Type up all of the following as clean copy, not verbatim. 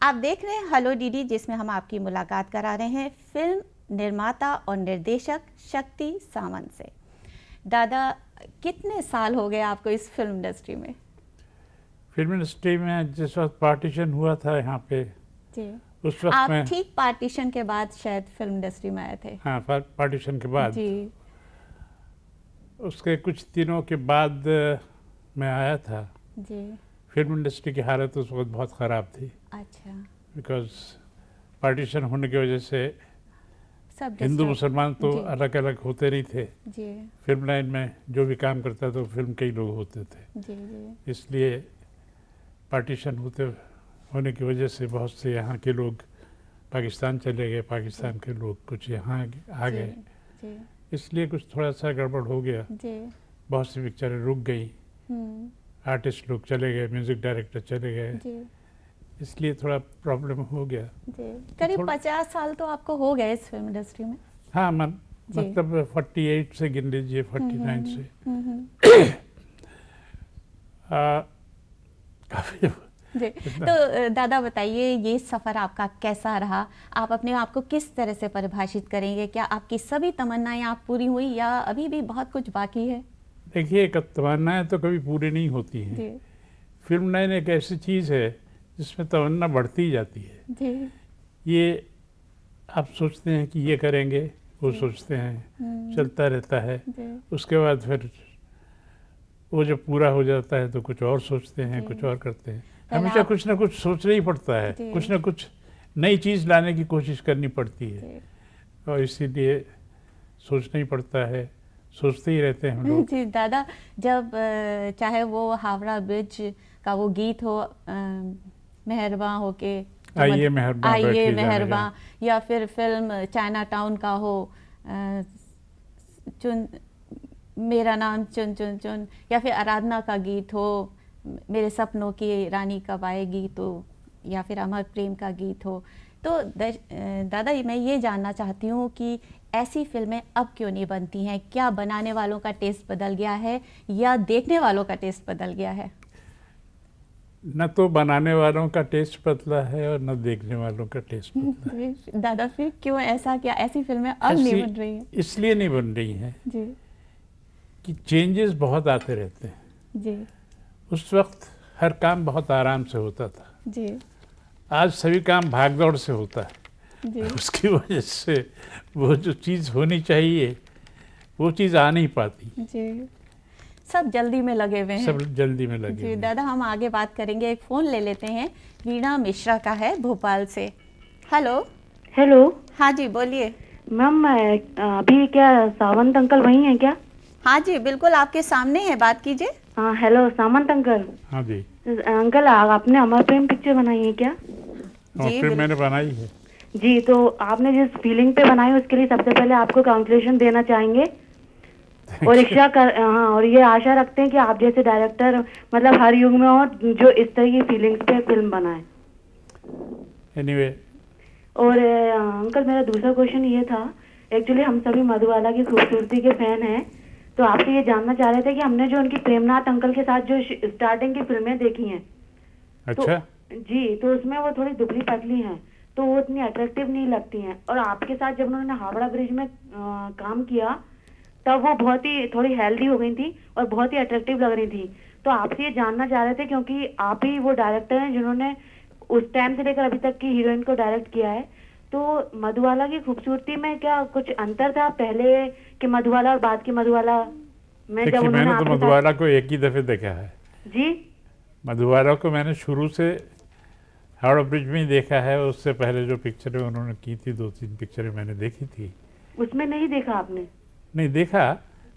आप देख रहे हैं हेलो डीडी, जिसमें हम आपकी मुलाकात करा रहे हैं फिल्म निर्माता और निर्देशक शक्ति सावंत से। दादा, कितने साल हो गए आपको इस फिल्म इंडस्ट्री में? फिल्म इंडस्ट्री में जिस वक्त पार्टीशन हुआ था यहाँ पे जी, उस वक्त आप में ठीक पार्टीशन के बाद शायद फिल्म इंडस्ट्री में आए थे। हाँ, पार्टीशन के बाद जी उसके कुछ दिनों के बाद मैं आया था। जी। फिल्म इंडस्ट्री की हालत उस वक्त बहुत ख़राब थी, अच्छा, बिकॉज पार्टीशन होने की वजह से सब हिंदू disturb- मुसलमान तो जी। अलग अलग होते नहीं थे। जी फिल्म लाइन में जो भी काम करता था फिल्म के ही लोग होते थे, जी जी इसलिए पार्टीशन होने की वजह से बहुत से यहाँ के लोग पाकिस्तान चले गए, पाकिस्तान के लोग कुछ यहाँ आ गए, जी इसलिए कुछ थोड़ा सा गड़बड़ हो गया। जी। बहुत सी पिक्चरें रुक गई, आर्टिस्ट लोग चले गए, म्यूज़िक डायरेक्टर चले गए, जी इसलिए थोड़ा प्रॉब्लम हो गया। जी। करीब 50 साल तो आपको हो गए इस फिल्म इंडस्ट्री में। हाँ, जी। मतलब 48 से गिन लीजिए, 49 से काफ़ी। जी। तो दादा बताइए, ये सफ़र आपका कैसा रहा? आप अपने आप को किस तरह से परिभाषित करेंगे? क्या आपकी सभी तमन्नाएं आप पूरी हुई या अभी भी बहुत कुछ बाकी है? देखिए, तमन्नाएं तो कभी पूरी नहीं होती हैं। जी फिल्म लाइन एक ऐसी चीज़ है जिसमें तमन्ना बढ़ती जाती है। जी। ये आप सोचते हैं कि ये करेंगे, वो सोचते हैं, चलता रहता है। जी उसके बाद फिर वो जब पूरा हो जाता है तो कुछ और सोचते हैं, कुछ और करते हैं। हमेशा कुछ ना कुछ सोचना ही पड़ता है, कुछ ना कुछ नई चीज़ लाने की कोशिश करनी पड़ती है, और इसीलिए सोचना ही पड़ता है, सोचते ही रहते हैं हम लोग। जी दादा, जब चाहे वो हावड़ा ब्रिज का वो गीत हो, मेहरबां होके आइए मेहरबां आइए बैठिए मेहरबां, जाने या फिर फिल्म चाइना टाउन का हो चुन मेरा नाम चुन चुन चुन, या फिर आराधना का गीत हो मेरे सपनों की रानी कब आएगी, तो या फिर अमर प्रेम का गीत हो, तो दादा मैं ये जानना चाहती हूँ कि ऐसी फिल्में अब क्यों नहीं बनती हैं? क्या बनाने वालों का टेस्ट बदल गया है या देखने वालों का टेस्ट बदल गया है? न तो बनाने वालों का टेस्ट बदला है और न देखने वालों का टेस्ट बदला है। दादा फिर क्यों ऐसा, क्या ऐसी फिल्में अब नहीं बन रही हैं? इसलिए नहीं बन रही हैं जी कि चेंजेस बहुत आते रहते हैं। जी उस वक्त हर काम बहुत आराम से होता था, जी आज सभी काम भागदौड़ से होता है। जी। उसकी वजह से वो जो चीज़ होनी चाहिए वो चीज़ आ नहीं पाती। जी, सब जल्दी में लगे हुए हैं। सब जल्दी में लगे जी हुए हैं। दादा, हम आगे बात करेंगे। एक फ़ोन ले लेते हैं, वीणा मिश्रा का है भोपाल से। हेलो। हेलो हाँ जी, बोलिए। मैम, अभी क्या सावंत अंकल वही हैं क्या? हाँ जी, बिल्कुल आपके सामने है, बात कीजिए। हाँ, हेलो सावंत अंकल। हाँ जी, अंकल आपने अमर प्रेम पिक्चर बनाई है क्या? और जी फिर मैंने बनाई है। जी, तो आपने जिस फीलिंग पे बनाई उसके लिए सबसे पहले आपको कांग्रेचुलेशन देना चाहेंगे, और हाँ, और ये आशा रखते हैं कि आप जैसे डायरेक्टर मतलब हर युग में और जो इस तरह की फीलिंग्स पे फिल्म बनाए। एनीवे, और अंकल मेरा दूसरा क्वेश्चन ये था, एक्चुअली हम सभी मधुबाला की खूबसूरती के फैन हैं, तो आपसे ये जानना चाह रहे थे कि हमने जो उनकी प्रेमनाथ अंकल के साथ जो स्टार्टिंग की फिल्में देखी हैं, अच्छा, जी, तो उसमें वो थोड़ी दुबली पतली हैं, तो वो इतनी अट्रैक्टिव नहीं लगती हैं, और आपके साथ जब उन्होंने हावड़ा ब्रिज में काम किया तब वो बहुत ही थोड़ी हेल्दी हो गई थी और बहुत ही अट्रैक्टिव लग रही थी। तो आपसे ये जानना चाह रहे थे, क्योंकि आप ही वो डायरेक्टर हैं जिन्होंने उस टाइम से लेकर अभी तक की हीरोइन को डायरेक्ट किया है, तो मधुबाला की खूबसूरती में क्या कुछ अंतर था पहले के मधुबाला और बाद की मधुबाला में? जब देखिए, उन्होंने मैंने तो आपके साथ मधुबाला को एक ही दफ़े देखा है। जी, मधुबाला को मैंने शुरू से हावड़ा ब्रिज में ही देखा है। उससे पहले जो पिक्चरें उन्होंने की थी, 2-3 पिक्चरें मैंने देखी थी। उसमें नहीं देखा आपने? नहीं देखा,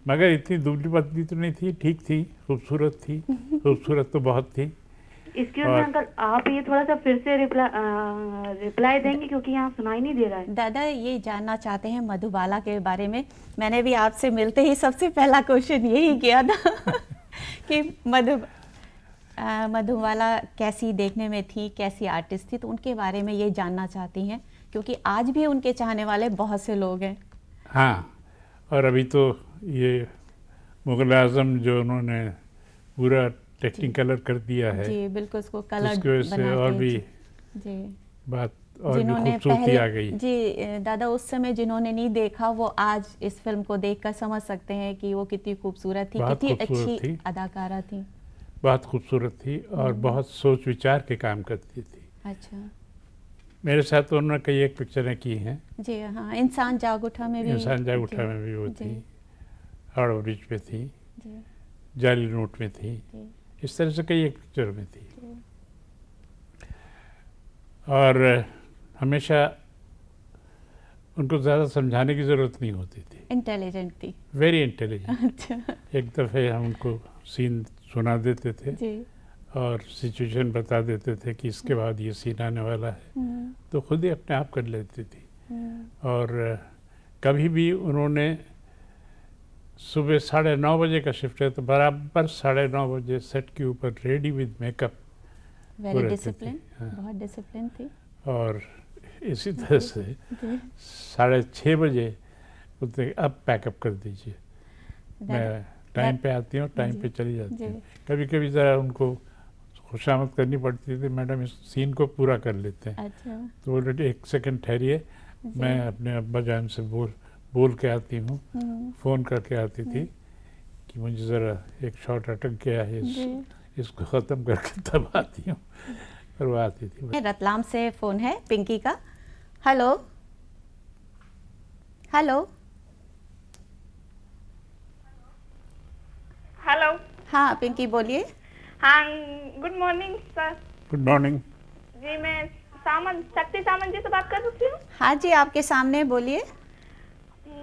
मगर इतनी दुबली पतली तो नहीं थी, ठीक थी, खूबसूरत थी। खूबसूरत तो बहुत थी। इसके में अंकल आप ये थोड़ा सा फिर से रिप्लाई देंगे, क्योंकि यहाँ सुनाई नहीं दे रहा है। दादा ये जानना चाहते हैं मधुबाला के बारे में। मैंने भी आपसे मिलते ही सबसे पहला क्वेश्चन यही किया था कि मधुबाला कैसी देखने में थी, कैसी आर्टिस्ट थी, तो उनके बारे में ये जानना चाहती हैं, क्योंकि आज भी उनके चाहने वाले बहुत से लोग हैं। हाँ, और अभी तो ये मुग़ल आज़म जो उन्होंने पूरा टेक्निकलर कर दिया है, जी बिल्कुल, उसको कलर उसकी वजह से बना और के। भी जी बात और भी जिन्होंने खूबसूरती आ गई। जी दादा, उस समय जिन्होंने नहीं देखा वो आज इस फिल्म को देखकर समझ सकते हैं कि वो कितनी खूबसूरत थी, बहुत कितनी खूबसूरत अच्छी थी। अदाकारा थी। बहुत खूबसूरत थी और बहुत सोच विचार के काम करती थी। अच्छा मेरे साथ तो उन्होंने कई एक पिक्चरें की हैं। जी हाँ, इंसान जाग उठा में भी। इंसान जाग उठा जी, में भी वो जी, थी, हावड़ा ब्रिज पे थी, जी, जाली नोट में थी, जी, इस तरह से कई एक पिक्चर में थी। जी, और हमेशा उनको ज़्यादा समझाने की ज़रूरत नहीं होती थी। इंटेलिजेंट थी। Very intelligent. अच्छा एक दफ़े हम उनको सीन सुना देते थे जी। और सिचुएशन बता देते थे कि इसके बाद ये सीन आने वाला है, तो खुद ही अपने आप कर लेती थी। और कभी भी उन्होंने सुबह 9:30 बजे का शिफ्ट है तो बराबर 9:30 बजे सेट के ऊपर रेडी विद मेकअप वेरी रहती डिसिप्लिन, थी। हाँ। बहुत डिसिप्लिन थी। और इसी तरह से जी 6:30 बजे बोलते हैं, अब पैकअप कर दीजिए, मैं टाइम पे आती हूँ, टाइम पे चली जाती जी। हूँ। कभी कभी ज़रा उनको खुशामद करनी पड़ती थी, मैडम इस सीन को पूरा कर लेते हैं। अच्छा तो ऑलरेडी 1 सेकंड ठहरिए, मैं अपने अब्बा जान से बोल के आती हूँ, फ़ोन करके आती थी कि मुझे ज़रा एक शॉट अटक गया है, इसको ख़त्म करके तब आती हूँ। और वो आती थी। रतलाम से फोन है पिंकी का। Hello hello hello. हाँ पिंकी बोलिए। हाँ, good morning sir. Good morning. जी मैं शक्ति सामंत जी से बात कर सकती हूँ? हाँ जी, आपके सामने बोलिए।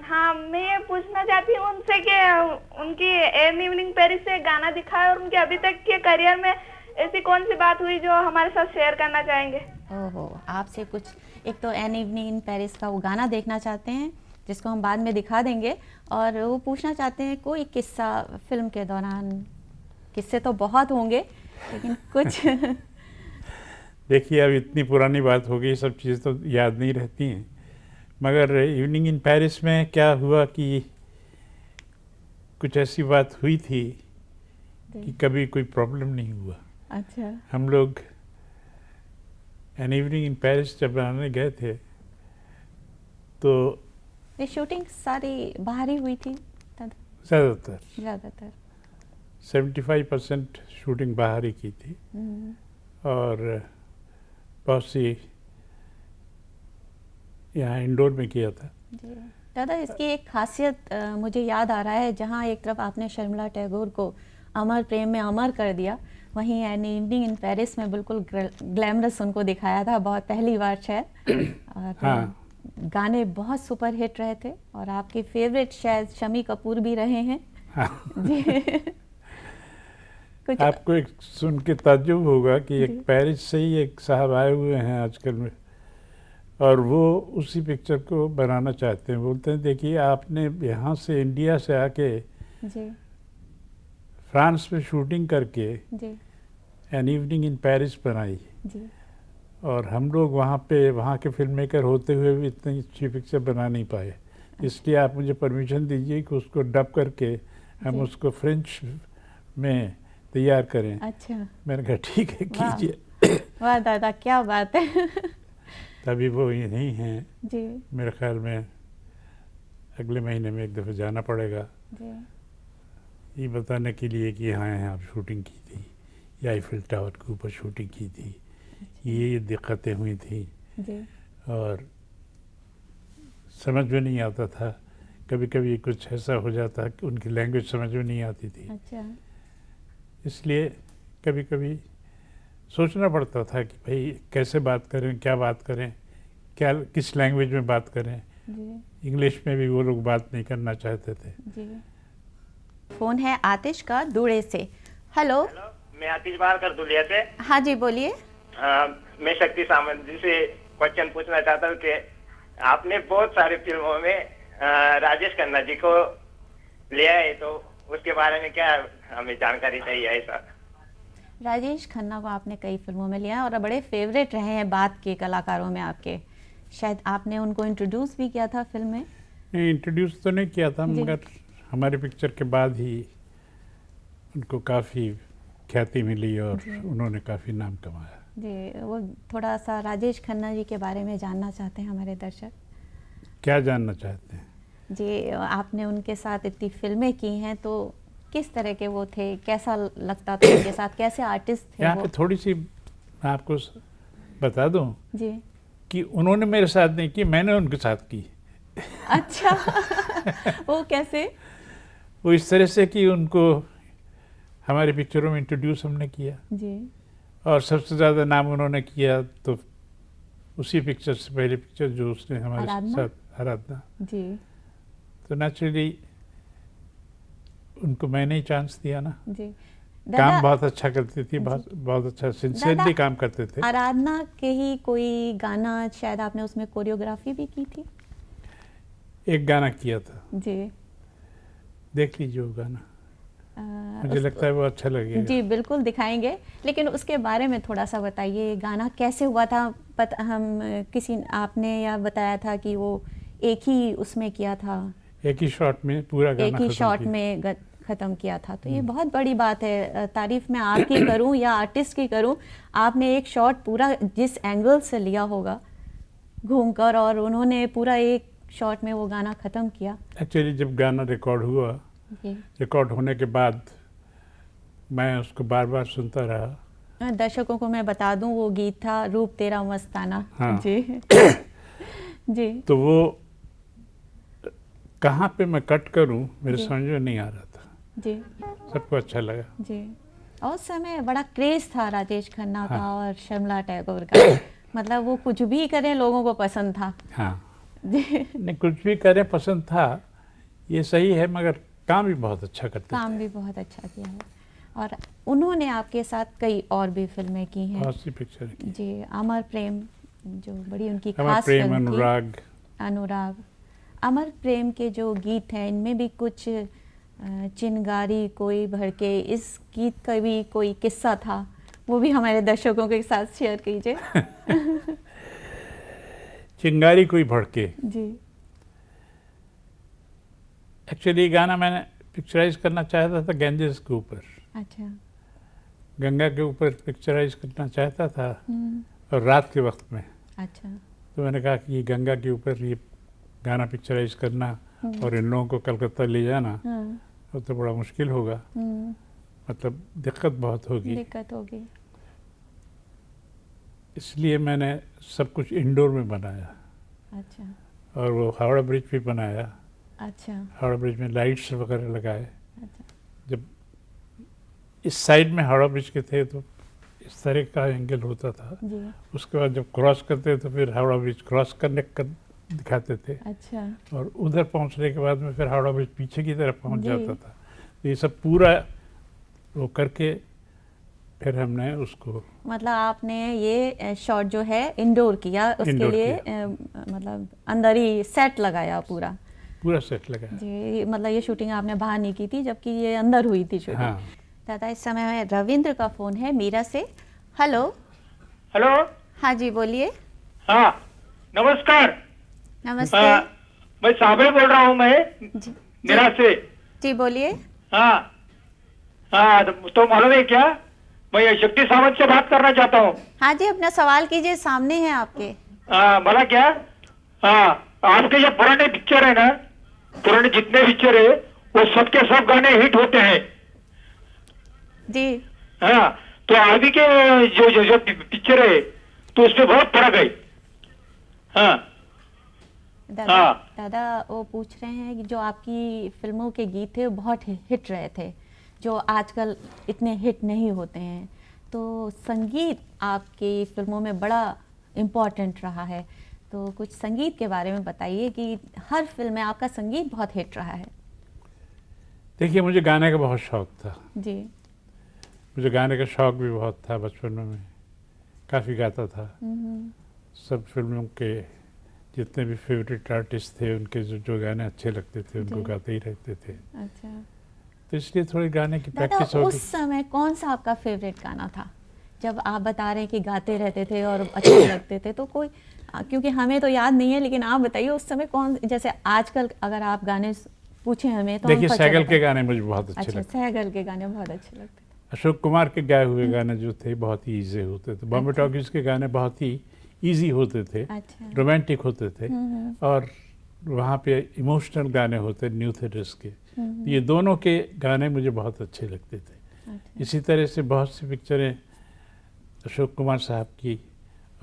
हाँ, मैं ये पूछना चाहती हूँ उनसे कि उनकी एन इवनिंग पेरिस से गाना दिखा है और उनके अभी तक के करियर में ऐसी कौन सी बात हुई जो हमारे साथ शेयर करना चाहेंगे? ओहो, आपसे कुछ, एक तो एन इवनिंग इन पेरिस का वो गाना देखना चाहते हैं जिसको हम बाद में दिखा देंगे, और वो पूछना चाहते हैं कोई किस्सा फिल्म के दौरान। किस्से तो बहुत होंगे लेकिन कुछ देखिए, अब इतनी पुरानी बात हो गई, सब चीज़ें तो याद नहीं रहती हैं, मगर इवनिंग इन पेरिस में क्या हुआ कि कुछ ऐसी बात हुई थी कि कभी कोई प्रॉब्लम नहीं हुआ। अच्छा हम लोग एन इवनिंग इन पेरिस जब बनाने गए थे तो ये शूटिंग सारी बाहर ही हुई थी ज़्यादातर ज़्यादातर। 75% शूटिंग बाहर ही की थी और बहुत सी यहाँ इंडोर में किया था। जी दादा, इसकी एक खासियत मुझे याद आ रहा है, जहाँ एक तरफ आपने शर्मिला टैगोर को अमर प्रेम में अमर कर दिया, वहीं एन इवनिंग इन पेरिस में बिल्कुल ग्लैमरस उनको दिखाया था, बहुत पहली बार शायद। और हाँ। गाने बहुत सुपर हिट रहे थे और आपके फेवरेट शायद शमी कपूर भी रहे हैं। हाँ। जी कुछ आपको एक सुन के ताज्जुब होगा कि एक पेरिस से ही एक साहब आए हुए हैं आजकल में, और वो उसी पिक्चर को बनाना चाहते हैं। बोलते हैं देखिए, आपने यहाँ से इंडिया से आके जी फ्रांस में शूटिंग करके G an evening in Paris बनाई, जी और हम लोग वहाँ के फिल्म मेकर होते हुए भी इतनी अच्छी पिक्चर बना नहीं पाए, इसलिए आप मुझे परमिशन दीजिए कि उसको डब करके हम उसको फ्रेंच में तैयार करें। अच्छा, मैंने कहा ठीक है, वाह। कीजिए। वाह दादा, क्या बात है। तभी वो यहीं हैं। जी मेरे ख्याल में अगले महीने में एक दफ़ा जाना पड़ेगा, जी ये बताने के लिए कि हाँ यहाँ आप शूटिंग की थी, या आईफिल टावर के ऊपर शूटिंग की थी, ये दिक्कतें हुई थी। जी और समझ में नहीं आता था, कभी कभी कुछ ऐसा हो जाता कि उनकी लैंग्वेज समझ में नहीं आती थी, अच्छा इसलिए कभी कभी सोचना पड़ता था कि भाई कैसे बात करें, क्या बात करें, क्या किस लैंग्वेज में बात करें। जी इंग्लिश में भी वो लोग बात नहीं करना चाहते थे। जी। फोन है आतिश का दूड़े से। हेलो। हेलो, मैं आतिश बाहर कर दुलिया से। हाँ जी बोलिए। मैं शक्ति सामंत जी से क्वेश्चन पूछना चाहता हूँ कि आपने बहुत सारी फिल्मों में राजेश खन्ना जी को लिया है, तो उसके बारे में क्या हमें जानकारी चाहिए ऐसा? राजेश खन्ना को आपने कई फिल्मों में लिया और बड़े फेवरेट रहे हैं बात के कलाकारों में आपके। शायद आपने उनको इंट्रोड्यूस भी किया था फिल्म में। नहीं, इंट्रोड्यूस तो नहीं किया था, मगर हमारे पिक्चर के बाद ही उनको काफ़ी ख्याति मिली और उन्होंने काफ़ी नाम कमाया। जी, वो थोड़ा सा राजेश खन्ना जी के बारे में जानना चाहते हैं हमारे दर्शक। क्या जानना चाहते हैं? जी, आपने उनके साथ इतनी फिल्में की हैं, तो किस तरह के वो थे, कैसा लगता था उनके साथ, कैसे आर्टिस्ट थे यहाँ वो? पे थोड़ी सी मैं आपको बता दूं जी। कि उन्होंने मेरे साथ नहीं की, मैंने उनके साथ की। अच्छा। वो कैसे? वो इस तरह से कि उनको हमारी पिक्चरों में इंट्रोड्यूस हमने किया, जी। और सबसे ज़्यादा नाम उन्होंने किया तो उसी पिक्चर से, पहले पिक्चर जो उसने हमारे आराधना? साथ, आराधना। जी। तो नेचुरली उनको मैंने ही चांस दिया ना। जी। काम बहुत अच्छा करती थी, बहुत अच्छा सिंसियरली काम करते थे। आराधना के ही कोई गाना शायद आपने उसमें कोरियोग्राफी भी की थी? एक गाना किया था, जी। देख लीजिए वो गाना, मुझे लगता है वो अच्छा लगेगा। जी बिल्कुल दिखाएंगे, लेकिन उसके बारे में थोड़ा सा बताइए, गाना कैसे हुआ था? आपने या बताया था कि वो एक ही उसमें किया था, एक ही शॉट में पूरा गाना, एक ही शॉट में ख़त्म किया था, तो ये बहुत बड़ी बात है। तारीफ मैं आपकी करूं या आर्टिस्ट की करूं, आपने एक शॉट पूरा जिस एंगल से लिया होगा घूमकर, और उन्होंने पूरा एक शॉट में वो गाना ख़त्म किया। एक्चुअली जब गाना रिकॉर्ड हुआ, रिकॉर्ड होने के बाद मैं उसको बार बार सुनता रहा। दर्शकों को मैं बता दूं, वो गीत था रूप तेरा मस्ताना। हाँ। जी। जी। तो वो कहाँ पे मैं कट करूं मेरे समझ में नहीं आ रहा था। जी। सबको अच्छा लगा। जी। और उस समय बड़ा क्रेज था राजेश खन्ना का हाँ। और शर्मिला टैगोर का। मतलब वो कुछ भी करें लोगों को पसंद था। हाँ। जी। नहीं, कुछ भी करें पसंद था, ये सही है, मगर काम भी बहुत अच्छा करते थे। काम भी बहुत अच्छा किया है। और उन्होंने आपके साथ कई और भी फिल्में की हैं। बहुत सी पिक्चर की। जी, अमर प्रेम जो बड़ी उनकी अमर खास प्रेम, फिल्म थी। अनुराग। अनुराग। अमर प्रेम के जो गीत हैं, इनमें भी कुछ चिंगारी कोई भड़के, इस गीत का भी कोई किस्सा था, वो भी हमारे दर्शकों के साथ शेयर कीजिए। चिंगारी कोई भड़के, जी। एक्चुअली ये गाना मैंने पिक्चराइज करना चाहता था गैंजेस के ऊपर, अच्छा। गंगा के ऊपर पिक्चराइज करना चाहता था, हम्म। और रात के वक्त में। अच्छा। तो मैंने कहा कि ये गंगा के ऊपर ये गाना पिक्चराइज करना और इन लोगों को कलकत्ता ले जाना, हाँ। वो तो बड़ा मुश्किल होगा, मतलब दिक्कत बहुत होगी। दिक्कत होगी। इसलिए मैंने सब कुछ इंडोर में बनाया, अच्छा। और वो हावड़ा ब्रिज पे बनाया। अच्छा। हावड़ा ब्रिज में लाइट्स वगैरह लगाए। अच्छा। जब इस साइड में हावड़ा ब्रिज के थे तो इस तरह का एंगल होता था। जी। उसके बाद जब क्रॉस करते तो फिर हावड़ा ब्रिज क्रॉस करने का दिखाते थे, अच्छा। और उधर पहुंचने के बाद में फिर हावड़ा ब्रिज पीछे की तरफ पहुंच जी। जाता था। तो ये सब पूरा वो करके फिर हमने उसको, मतलब आपने ये शॉट जो है इंडोर किया, उसके इंडोर लिए मतलब अंदर ही सेट लगाया पूरा सेट लगाया। जी। मतलब ये शूटिंग आपने बाहर नहीं की थी, जबकि ये अंदर हुई थी शूटिंग। हाँ। दादा, इस समय रविंद्र का फोन है मीरा से। हेलो। हेलो। हाँ जी, बोलिए। हाँ, नमस्कार। नमस्ते। मैं साबिर बोल रहा हूँ, मैं जी। मीरा से। जी बोलिए। हाँ हाँ, तो मालूम है क्या, मैं शक्ति सावंत से बात करना चाहता हूँ। हाँ जी, अपना सवाल कीजिए, सामने है आपके। बोला क्या? हाँ, आपके जो पुराने पिक्चर है ना, पुराने जितने पिक्चर है वो सबके सब गाने हिट होते हैं जी। हाँ, तो अभी के जो जो जो पिक्चर है तो उसमें बहुत फर्क है। हाँ दादा, हाँ। दादा वो पूछ रहे हैं कि जो आपकी फिल्मों के गीत थे वो बहुत हिट रहे थे, जो आजकल इतने हिट नहीं होते हैं, तो संगीत आपकी फिल्मों में बड़ा इम्पोर्टेंट रहा है, तो कुछ संगीत के बारे में बताइए कि हर फिल्म में आपका संगीत बहुत हिट रहा है। देखिए, मुझे गाने का बहुत शौक था। जी। मुझे गाने का शौक भी बहुत था, बचपन में काफ़ी गाता था। सब फिल्मों के जितने भी फेवरेट आर्टिस्ट थे उनके जो गाने अच्छे लगते थे उनको गाते ही रहते थे। अच्छा। तो इसलिए थोड़ी गाने की दादा, प्रैक्टिस हो उस गई। समय कौन सा आपका फेवरेट गाना था जब आप बता रहे हैं कि गाते रहते थे और अच्छे लगते थे? तो कोई, क्योंकि हमें तो याद नहीं है, लेकिन आप बताइए उस समय कौन, जैसे आजकल अगर आप गाने पूछे हमें तो देखिए, हम सैगल के गाने मुझे बहुत अच्छे अच्छा, लगते सैगल के गाने बहुत अच्छे लगते थे। अशोक कुमार के गाए हुए गाने जो थे बहुत ही ईजी होते थे। बॉम्बे टॉकीज के गाने बहुत ही ईजी होते थे, अच्छा। रोमांटिक होते थे, और वहाँ पे इमोशनल गाने होते न्यू थिएटर्स के। ये दोनों के गाने मुझे बहुत अच्छे लगते थे। अच्छा। इसी तरह से बहुत सी पिक्चरें अशोक कुमार साहब की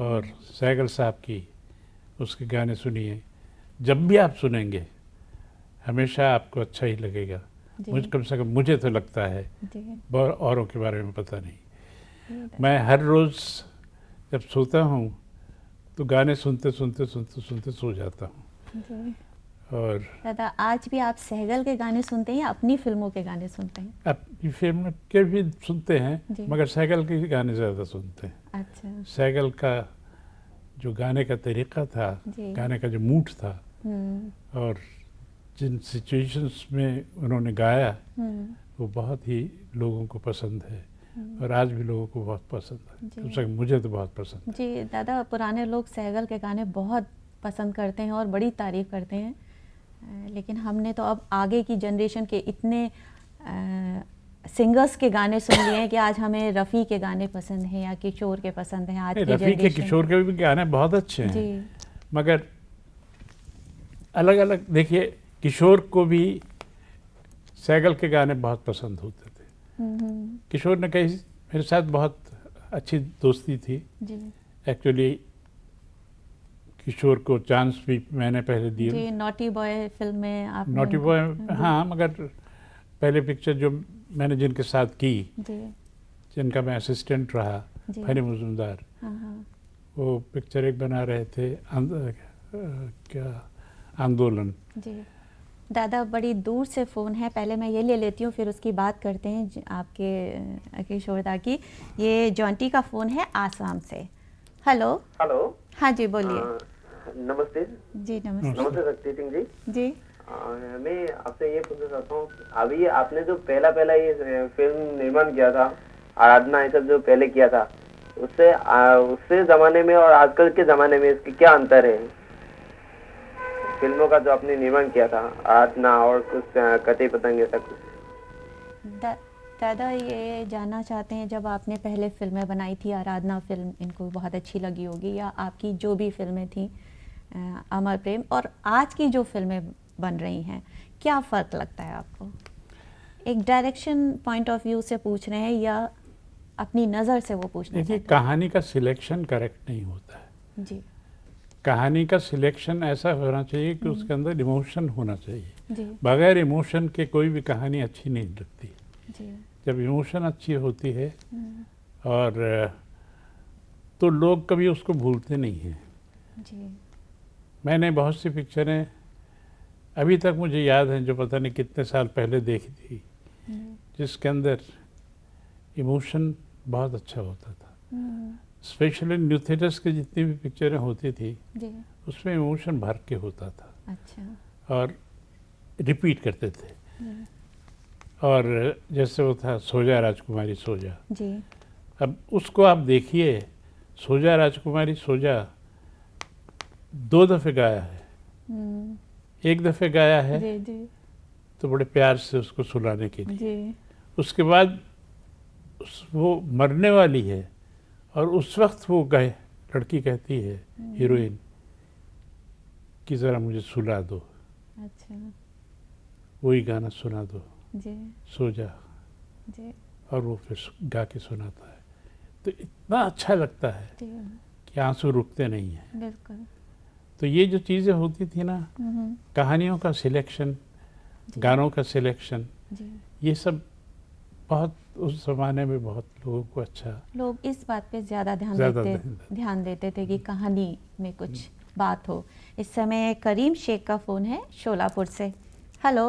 और सहगल साहब की, उसके गाने सुनिए, जब भी आप सुनेंगे हमेशा आपको अच्छा ही लगेगा। जी। मुझे कम से कम मुझे तो लगता है, जी। औरों के बारे में पता नहीं। मैं हर रोज़ जब सोता हूँ तो गाने सुनते सुनते सुनते सुनते सो जाता हूँ। जी। और दादा, आज भी आप सहगल के गाने सुनते हैं या अपनी फिल्मों के गाने सुनते हैं? अपनी फिल्म के भी सुनते हैं, जी। मगर सहगल के गाने ज़्यादा सुनते हैं। अच्छा। सहगल का जो गाने का तरीक़ा था, जी। गाने का जो मूड था, और जिन सिचुएशंस में उन्होंने गाया, वो बहुत ही लोगों को पसंद है, और आज भी लोगों को बहुत पसंद है। जी। कम से कम मुझे तो बहुत पसंद है। जी दादा, पुराने लोग सहगल के गाने बहुत पसंद करते हैं और बड़ी तारीफ़ करते हैं, लेकिन हमने तो अब आगे की जनरेशन के इतने सिंगर्स के गाने सुन लिए हैं कि आज हमें रफ़ी के गाने पसंद हैं या किशोर के पसंद हैं। आज की रफ़ी के, जनरेशन किशोर के भी गाने बहुत अच्छे हैं, जी। मगर अलग अलग। देखिए, किशोर को भी सहगल के गाने बहुत पसंद होते थे। किशोर ने कहीं मेरे साथ बहुत अच्छी दोस्ती थी। जी। एक्चुअली किशोर को चांस भी मैंने पहले दिए। जी, नॉटी बॉय फिल्म में आप नॉटी बॉय, हाँ, मगर पहले पिक्चर जो मैंने जिनके साथ की, जी। जिनका मैं असिस्टेंट रहा, जी। फनी मुजुमदार, हाँ। वो पिक्चर एक बना रहे थे, क्या, आंदोलन। जी दादा, बड़ी दूर से फ़ोन है, पहले मैं ये ले लेती हूँ फिर उसकी बात करते हैं आपके किशोरदा की। ये जॉन्टी का फ़ोन है आसाम से। हेलो। हेलो। हाँ जी, बोलिए। नमस्ते जी नमस्ते। नमस्ते शक्ति सिंह जी। जी। मैं आपसे ये पूछना चाहता हूँ, अभी आपने जो पहला ये फिल्म निर्माण किया था, आराधना, ये सब जो पहले किया था, उससे जमाने में और आजकल के जमाने में इसके क्या अंतर है? फिल्मों का जो आपने निर्माण किया था, आराधना और कुछ कटी पतंग, ऐसा कुछ। दादा, ये जानना चाहते हैं, जब आपने पहले फिल्में बनाई थी, आराधना फिल्म इनको बहुत अच्छी लगी होगी, या आपकी जो भी फिल्में थी, अमर प्रेम, और आज की जो फिल्में बन रही हैं, क्या फ़र्क लगता है आपको? एक डायरेक्शन पॉइंट ऑफ व्यू से पूछ रहे हैं या अपनी नज़र से वो पूछना चाहते देखिए, हैं? कहानी का सिलेक्शन करेक्ट नहीं होता है। जी। कहानी का सिलेक्शन ऐसा होना चाहिए कि उसके अंदर इमोशन होना चाहिए। जी। बगैर इमोशन के कोई भी कहानी अच्छी नहीं लगती। जी। जब इमोशन अच्छी होती है, और तो लोग कभी उसको भूलते नहीं हैं। जी। मैंने बहुत सी पिक्चरें अभी तक मुझे याद हैं, जो पता नहीं कितने साल पहले देखी थी, जिसके अंदर इमोशन बहुत अच्छा होता था। स्पेशली न्यू थिएटर्स की जितनी भी पिक्चरें होती थी, जी। उसमें इमोशन भर के होता था, अच्छा। और रिपीट करते थे। और जैसे वो था सोजा राजकुमारी सोजा, जी। अब उसको आप देखिए, सोजा राजकुमारी सोजा 2 दफ़े गाया है। एक दफ़े गाया है जी। जी। तो बड़े प्यार से उसको सुलाने के लिए, जी। उसके बाद वो मरने वाली है, और उस वक्त वो लड़की कहती है, हीरोइन, कि ज़रा मुझे सुला दो। अच्छा। वही गाना सुना दो, जी। सो जा, जी। और वो फिर गा के सुनाता है, तो इतना अच्छा लगता है जी। कि आंसू रुकते नहीं हैं। बिल्कुल। तो ये जो चीज़ें होती थी ना, कहानियों का सिलेक्शन, गानों का सिलेक्शन, जी। ये सब बहुत उस ज़माने में बहुत लोगों को अच्छा, लोग इस बात पे ज़्यादा ध्यान देते थे कि कहानी में कुछ बात हो। इस समय करीम शेख का फ़ोन है शोलापुर से। हेलो।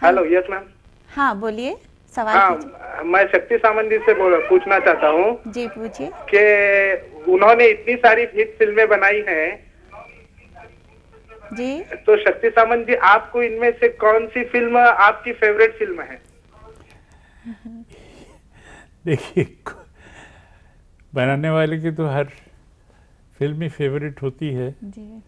Hello, yes ma'am. हाँ, बोलिए, सवाल कीजिए। हाँ, मैं शक्ति सामंत जी से पूछना चाहता हूँ। जी, पूछिए। कि उन्होंने इतनी सारी हिट फिल्में बनाई हैं, जी। तो शक्ति सामंत जी, आपको इनमें से कौन सी फिल्म आपकी फेवरेट फिल्म है? देखिए, बनाने वाले की तो हर फिल्म ही फेवरेट होती है, जी।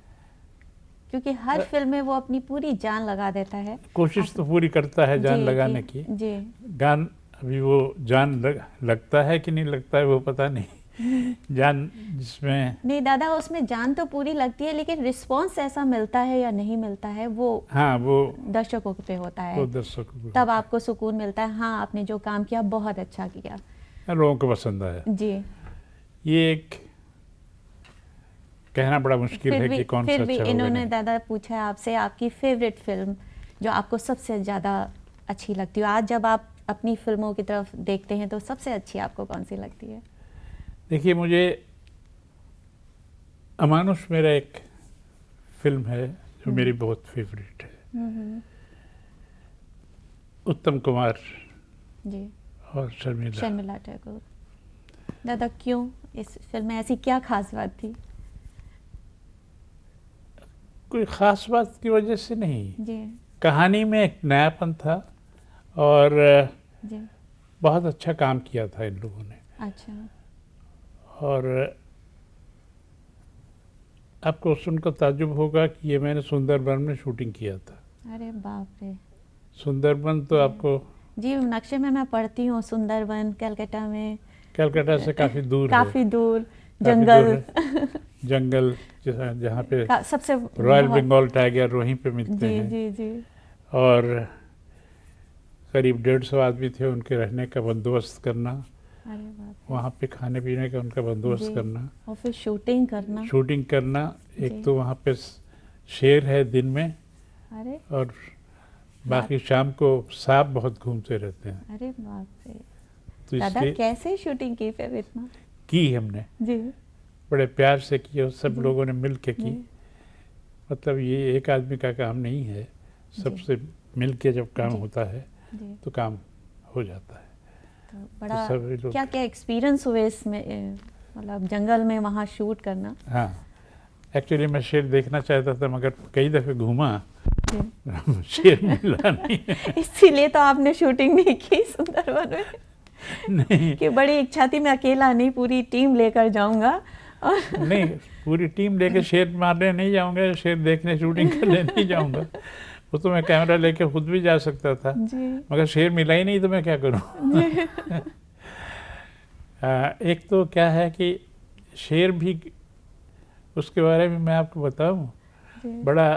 क्योंकि हर फिल्म में वो अपनी पूरी जान लगा देता है। कोशिश तो पूरी करता है जान जी, लगाने जी, की। जी गान अभी वो जान लगता है कि नहीं लगता है वो पता नहीं। जान जिसमें नहीं दादा, उसमें जान तो पूरी लगती है, लेकिन रिस्पॉन्स ऐसा मिलता है या नहीं मिलता है वो हाँ वो दर्शकों पे होता है। वो दर्शकों को तब आपको सुकून मिलता है, हाँ आपने जो काम किया बहुत अच्छा किया। लोगों को पसंद आया। जी ये एक कहना बड़ा मुश्किल है कि कौन सा फिर भी अच्छा होगा इन्होंने नहीं। दादा पूछा है आपसे आपकी फेवरेट फिल्म जो आपको सबसे ज़्यादा अच्छी लगती हो। आज जब आप अपनी फिल्मों की तरफ देखते हैं तो सबसे अच्छी आपको कौन सी लगती है? देखिए मुझे अमानुष मेरा एक फिल्म है जो मेरी बहुत फेवरेट है। उत्तम कुमार जी और शर्मिला। शर्मिला टैगोर। दादा क्यों इस फिल्म में ऐसी क्या खास बात थी? कोई ख़ास बात की वजह से नहीं, जी कहानी में एक नयापन था और जी बहुत अच्छा काम किया था इन लोगों ने। अच्छा और आपको सुनकर ताज्जुब होगा कि ये मैंने सुंदरबन में शूटिंग किया था। अरे बाप रे। सुंदरबन तो आपको जी नक्शे में मैं पढ़ती हूँ सुंदरबन कलकत्ता में कलकत्ता से काफ़ी दूर काफी दूर काफी जंगल दूर है। जंगल जहाँ पे सबसे रॉयल बहुत- बंगाल टाइगर वहीं पे मिलते जी हैं। जी जी और करीब 150 आदमी थे, उनके रहने का बंदोबस्त करना, अरे बाप रे। वहाँ पे खाने पीने का उनका बंदोबस्त जी। करना, और फिर शूटिंग करना। शूटिंग करना। जी। एक तो वहाँ पे शेर है दिन में अरे और बाकी शाम को सांप बहुत घूमते रहते हैं। अरे बाप रे। तो दादा इसलिए कैसे शूटिंग की फिर इतना? की हमने जी बड़े प्यार से की और सब लोगों ने मिल के की। जी मतलब ये एक आदमी का काम नहीं है, सबसे मिल के जब काम जी। होता है जी तो काम हो जाता है। तो बड़ा सभी लोग- क्या क्या एक्सपीरियंस हुए इसमें मतलब जंगल में वहाँ शूट करना? हाँ एक्चुअली मैं शेर देखना चाहता था मगर कई दफ़े घूमा जी। शेर मिला नहीं। इसीलिए तो आपने शूटिंग नहीं की सुंदरबन में नहीं कि बड़ी इच्छा थी मैं अकेला नहीं पूरी टीम लेकर जाऊंगा और नहीं पूरी टीम लेके शेर मारने नहीं जाऊंगा, शेर देखने शूटिंग करने नहीं जाऊंगा। वो तो मैं कैमरा लेके खुद भी जा सकता था जी मगर शेर मिला ही नहीं तो मैं क्या करूं। एक तो क्या है कि शेर भी, उसके बारे में मैं आपको बताऊं, जी बड़ा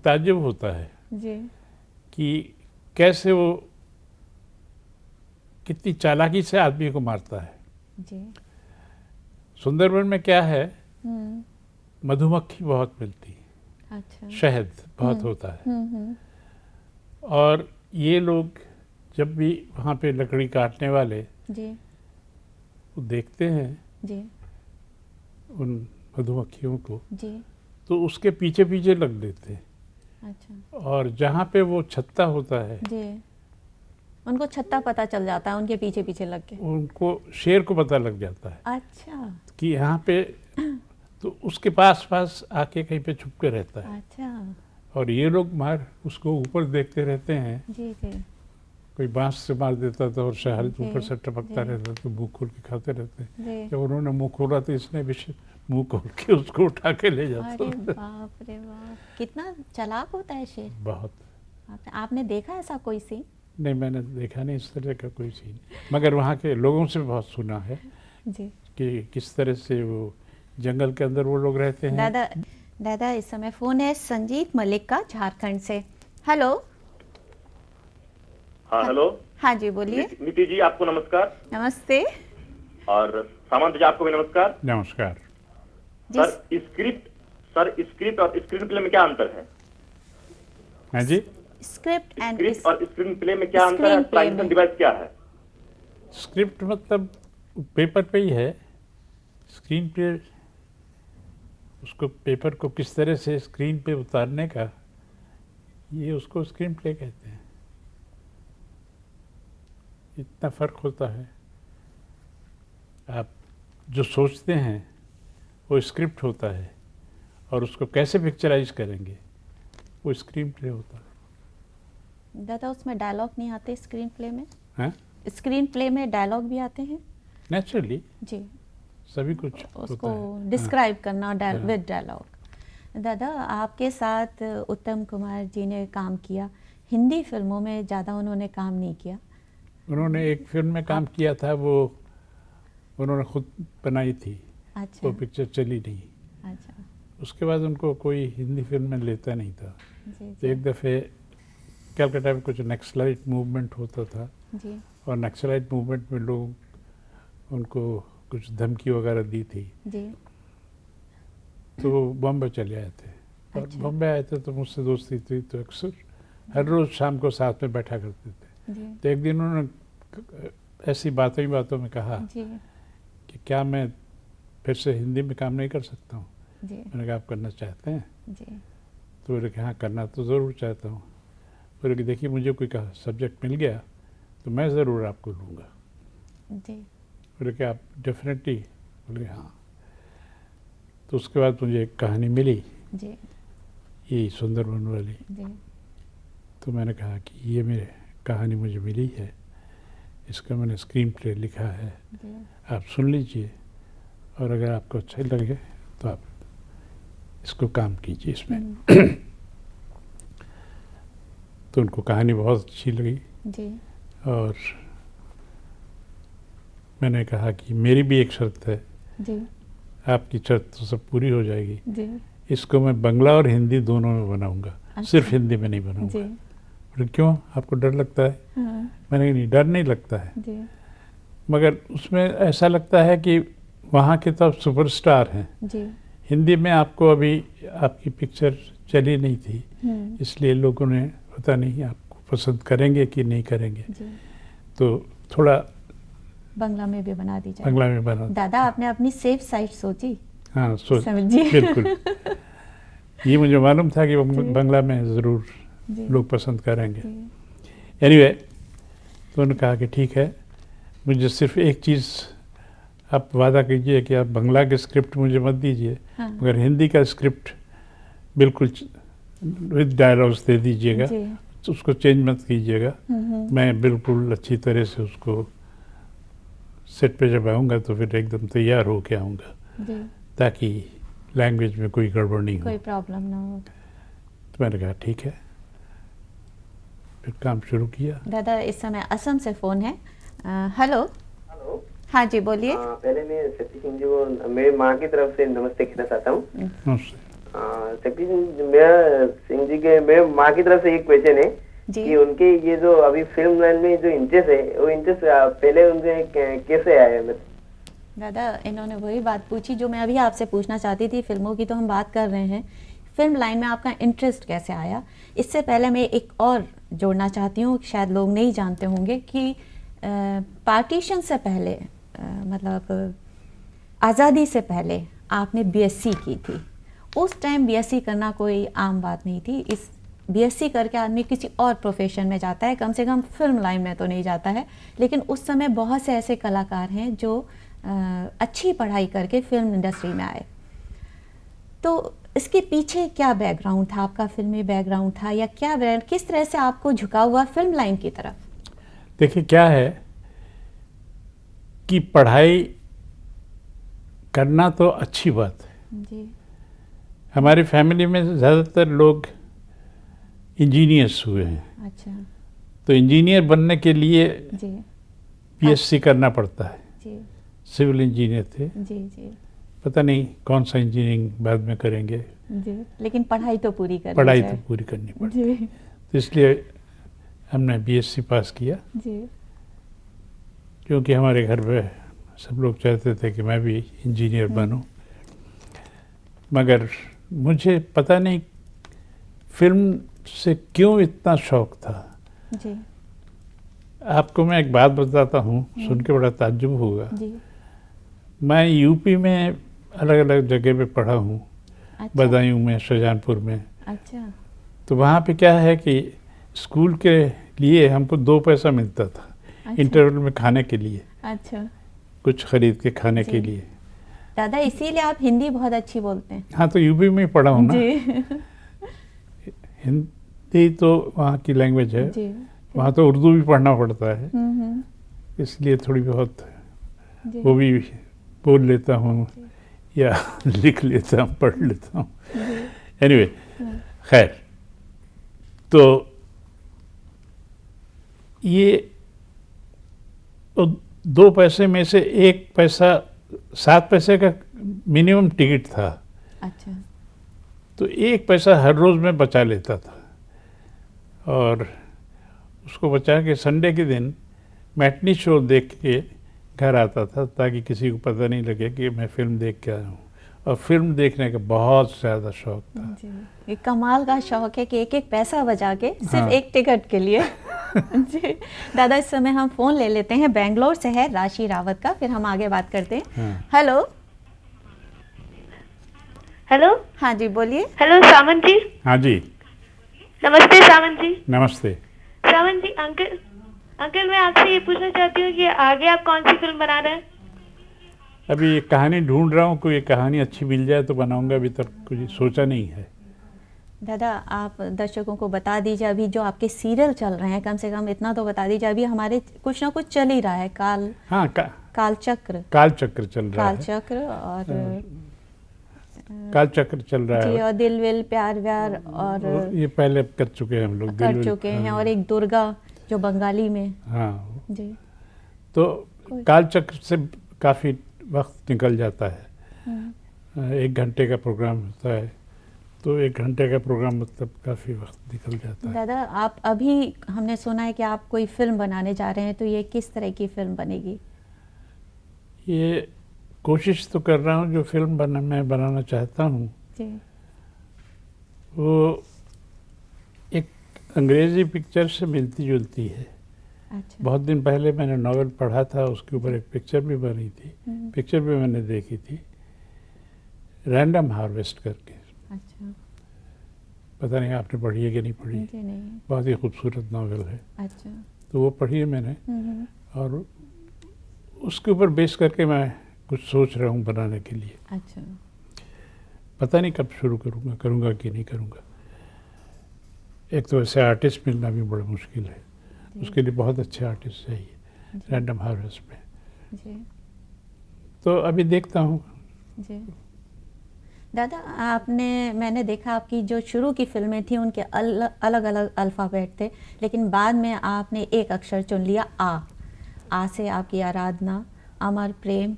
ताज्जुब होता है जी कि कैसे वो कितनी चालाकी से आदमी को मारता है। जी सुंदरबन में क्या है, हम्म मधुमक्खी बहुत मिलती है, अच्छा शहद बहुत होता है हम्म और ये लोग जब भी वहाँ पे लकड़ी काटने वाले जी वो देखते हैं जी उन मधुमक्खियों को जी तो उसके पीछे पीछे लग लेते हैं अच्छा और जहाँ पे वो छत्ता होता है जी उनको छत्ता पता चल जाता है उनके पीछे पीछे लग के। उनको शेर को पता लग जाता है अच्छा कि यहाँ पे, तो उसके पास पास आके कहीं पे छुप के रहता है अच्छा और ये लोग मार उसको ऊपर देखते रहते हैं। जी जी कोई बांस से मार देता था और शहद जी, ऊपर से टपकता जी। रहता तो मुंह खोल के खाते रहते। जी जब उन्होंने मुंह खोला तो इसने भी मुंह खोल के उसको उठा के ले जाता अरे था। बाप रे बाप कितना चालाक होता है शेर। बहुत। आपने देखा ऐसा कोई सीन? नहीं मैंने देखा नहीं इस तरह का कोई सीन, मगर वहाँ के लोगों से बहुत सुना है जी कि किस तरह से वो जंगल के अंदर वो लोग रहते हैं। दादा दादा इस समय फोन है संजीत मलिक का झारखंड से। हेलो। हाँ हेलो। हाँ जी बोलिए। नीति जी आपको नमस्कार। नमस्ते और सामंत जी आपको भी नमस्कार। नमस्कार। जी सर स्क्रिप्ट और स्क्रीन प्ले में क्या अंतर है? हाँ जी, स्क्रिप्ट एंड स्क्रिप्ट और स्क्रीन प्ले में क्या अंतर है? स्क्रीन प्ले ट्रांजिशन में। डिवाइस क्या है? स्क्रिप्ट मतलब पेपर पे ही है, स्क्रीन पे उसको पेपर को किस तरह से स्क्रीन पे उतारने का, ये उसको स्क्रीन प्ले कहते हैं। इतना फ़र्क होता है। आप जो सोचते हैं वो स्क्रिप्ट होता है और उसको कैसे पिक्चराइज करेंगे वो स्क्रीन प्ले होता है। दादा उसमें डायलॉग नहीं आते स्क्रीन प्ले में? हाँ स्क्रीन प्ले में डायलॉग भी आते हैं? नेचुरली जी सभी कुछ उसको होता है। डिस्क्राइब करना हाँ। With dialogue. दादा आपके साथ उत्तम कुमार जी ने काम किया, हिंदी फिल्मों में ज़्यादा उन्होंने काम नहीं किया। उन्होंने एक फिल्म में काम किया था, वो उन्होंने खुद बनाई थी। अच्छा वो पिक्चर चली नहीं। अच्छा उसके बाद उनको कोई हिंदी फिल्म में लेता नहीं था। जी तो एक दफ़े कलकत्ता में कुछ नक्सलाइट मूवमेंट होता था, जी और नक्सलाइट मूवमेंट में लोग उनको कुछ धमकी वगैरह दी थी, जी तो वो बॉम्बे चले आए थे। और अच्छा। बॉम्बे आए थे तो मुझसे दोस्ती थी, तो अक्सर हर रोज़ शाम को साथ में बैठा करते थे। जी तो एक दिन उन्होंने ऐसी बातों ही बातों में कहा जी कि क्या मैं फिर से हिंदी में काम नहीं कर सकता हूँ। जी मैंने कहा आप करना चाहते हैं? जी तो बोले कि हाँ करना तो ज़रूर चाहता हूँ। बोले कि देखिए मुझे कोई सब्जेक्ट मिल गया तो मैं ज़रूर आपको लूँगा। जी बोले कि आप डेफिनेटली? बोले हाँ। तो उसके बाद मुझे एक कहानी मिली, जी यही सुंदरबन वाली। जी तो मैंने कहा कि ये मेरे कहानी मुझे मिली है, इसका मैंने स्क्रीन प्ले लिखा है, जी आप सुन लीजिए, और अगर आपको अच्छा लगे तो आप इसको काम कीजिए इसमें। तो उनको कहानी बहुत अच्छी लगी, जी और मैंने कहा कि मेरी भी एक शर्त है, जी आपकी शर्त तो सब पूरी हो जाएगी, जी इसको मैं बांग्ला और हिंदी दोनों में बनाऊंगा, अच्छा। सिर्फ हिंदी में नहीं जी बनाऊंगा। बोले क्यों, आपको डर लगता है? हाँ मैंने कहा नहीं, डर नहीं लगता है, जी मगर उसमें ऐसा लगता है कि वहाँ के तो सुपरस्टार हैं। जी हिंदी में आपको अभी आपकी पिक्चर चली नहीं थी, इसलिए लोगों ने पता नहीं आपको पसंद करेंगे कि नहीं करेंगे, जी तो थोड़ा बांग्ला में भी बना दी जाए। बांग्ला में बना। दादा आपने अपनी सेफ साइड सोची? हाँ सोच, समझिए। बिल्कुल। ये मुझे मालूम था कि वो जी। बांग्ला में ज़रूर जी लोग पसंद करेंगे। जी एनीवे, तो उन्होंने कहा कि ठीक है, मुझे सिर्फ एक चीज़ आप वादा कीजिए कि आप बांग्ला के स्क्रिप्ट मुझे मत दीजिए, हाँ मगर हिंदी का स्क्रिप्ट बिल्कुल विद डायलॉग्स दे दीजिएगा, जी तो उसको चेंज मत कीजिएगा। हम्म, मैं बिल्कुल अच्छी तरह से उसको सेट पे जब आऊँगा तो फिर एकदम तैयार हो के आऊँगा, जी ताकि लैंग्वेज में कोई गड़बड़ नहीं हो। कोई प्रॉब्लम ना हो। तो मैंने कहा ठीक है, फिर काम शुरू किया। दादा इस समय असम से फ़ोन है। हेलो। हेलो। हाँ जी बोलिए। पहले मैं शक्ति सिंह जी को मेरी माँ की तरफ से नमस्ते कहना चाहता हूँ। नमस्ते। शक्ति सिंह जी के मेरे माँ की तरफ से एक क्वेश्चन है जी कि उनके ये जो अभी फिल्म लाइन में जो इंटरेस्ट है, वो इंटरेस्ट पहले उनके कैसे आया है? दादा इन्होंने वही बात पूछी जो मैं अभी आपसे पूछना चाहती थी। फिल्मों की तो हम बात कर रहे हैं, फिल्म लाइन में आपका इंटरेस्ट कैसे आया? इससे पहले मैं एक और जोड़ना चाहती हूँ, शायद लोग नहीं जानते होंगे कि पार्टीशन से पहले मतलब आज़ादी से पहले आपने बीएससी की थी। उस टाइम बीएससी करना कोई आम बात नहीं थी। इस बीएससी करके आदमी किसी और प्रोफेशन में जाता है, कम से कम फिल्म लाइन में तो नहीं जाता है। लेकिन उस समय बहुत से ऐसे कलाकार हैं जो अच्छी पढ़ाई करके फिल्म इंडस्ट्री में आए। तो इसके पीछे क्या बैकग्राउंड था आपका? फिल्मी बैकग्राउंड था या क्या, किस तरह से आपको झुका हुआ फिल्म लाइन की तरफ? देखिए क्या है कि पढ़ाई करना तो अच्छी बात है। जी हमारी फैमिली में ज़्यादातर लोग इंजीनियर्स हुए हैं, अच्छा तो इंजीनियर बनने के लिए जी बीएससी करना पड़ता है। जी सिविल इंजीनियर थे, जी जी पता नहीं कौन सा इंजीनियरिंग बाद में करेंगे, जी, लेकिन पढ़ाई तो पूरी करनी पढ़ाई चाहिए। तो पूरी करनी पड़ती जी है। तो इसलिए हमने बीएससी पास किया, जी क्योंकि हमारे घर में सब लोग चाहते थे कि मैं भी इंजीनियर बनूं। मगर मुझे पता नहीं फिल्म से क्यों इतना शौक था। जी आपको मैं एक बात बताता हूँ, सुन के बड़ा ताज्जुब होगा। जी मैं यूपी में अलग अलग जगह पे पढ़ा हूँ, अच्छा बदायूं में, शाहजहांपुर में। अच्छा तो वहाँ पे क्या है कि स्कूल के लिए हमको 2 पैसा मिलता था अच्छा इंटरवल में खाने के लिए, अच्छा कुछ खरीद के खाने जी। के लिए। दादा इसीलिए आप हिंदी बहुत अच्छी बोलते हैं। हाँ, तो यूपी में ही पढ़ा हूँ ना। जी हिंदी तो वहाँ की लैंग्वेज है, जी वहाँ तो उर्दू भी पढ़ना पड़ता है, हम्म, इसलिए थोड़ी बहुत जी वो भी बोल लेता हूँ या लिख लेता हूँ, पढ़ लेता हूँ। एनीवे खैर, तो ये 2 पैसे में से 1 पैसा 7 पैसे का मिनिमम टिकट था, अच्छा, तो 1 पैसा हर रोज़ मैं बचा लेता था और उसको बचा के संडे के दिन मैटनी शो देख के घर आता था ताकि किसी को पता नहीं लगे कि मैं फिल्म देख के आया हूँ। और फिल्म देखने का बहुत ज़्यादा शौक था। जी, ये कमाल का शौक है कि एक एक पैसा बचा के सिर्फ हाँ। एक टिकट के लिए। जी दादा, इस समय हम फ़ोन ले लेते हैं, बेंगलोर से है राशि रावत का, फिर हम आगे बात करते हैं। हाँ। हेलो। हेलो। हाँ जी, बोलिए। हेलो सामंत जी। हाँ जी, नमस्ते सामंत जी। नमस्ते। सामंत जी, अंकल मैं आपसे ये पूछना चाहती हूँ कि आगे आप कौन सी फिल्म बना रहे हैं? अभी ये कहानी ढूंढ रहा हूँ, कोई कहानी अच्छी मिल जाए तो बनाऊंगा, अभी तक कुछ सोचा नहीं है। दादा, आप दर्शकों को बता दीजिए अभी जो आपके सीरियल चल रहे हैं, कम से कम इतना तो बता दीजिए। अभी हमारे कुछ ना कुछ चल ही रहा है, हाँ, कालचक्र चल रहा है। कालचक्र और कालचक्र चल रहा जी, है, और दिल विल प्यार व्यार और ये पहले कर चुके हैं हम लोग, कर चुके हैं, और एक दुर्गा जो बंगाली में। हाँ, जी, तो कालचक्र से काफ़ी वक्त निकल जाता है। 1 घंटे का प्रोग्राम होता है, तो 1 घंटे का प्रोग्राम मतलब काफ़ी वक्त निकल जाता है। दादा, आप अभी हमने सुना है कि आप कोई फिल्म बनाने जा रहे हैं, तो ये किस तरह की फिल्म बनेगी? ये कोशिश तो कर रहा हूँ, जो फिल्म मैं बनाना चाहता हूँ जी, वो एक अंग्रेज़ी पिक्चर से मिलती जुलती है। अच्छा, बहुत दिन पहले मैंने नॉवेल पढ़ा था, उसके ऊपर एक पिक्चर भी बनी थी, पिक्चर भी मैंने देखी थी, रैंडम हार्वेस्ट करके। अच्छा, पता नहीं आपने पढ़ी है कि नहीं पढ़ी। जी नहीं। बहुत ही खूबसूरत नॉवेल है, अच्छा, तो वो पढ़ी है मैंने, और उसके ऊपर बेस करके मैं कुछ सोच रहा हूँ बनाने के लिए। अच्छा, पता नहीं कब शुरू करूँगा कि नहीं करूँगा। एक तो वैसे आर्टिस्ट मिलना भी बड़ा मुश्किल है, उसके लिए बहुत अच्छे आर्टिस्ट चाहिए रैंडम हार्वेस्ट में। जी, तो अभी देखता हूँ। जी दादा, मैंने देखा आपकी जो शुरू की फिल्में थी उनके अलग अलग अल्फ़ाबेट थे, लेकिन बाद में आपने एक अक्षर चुन लिया, आ से आपकी आराधना, अमर प्रेम,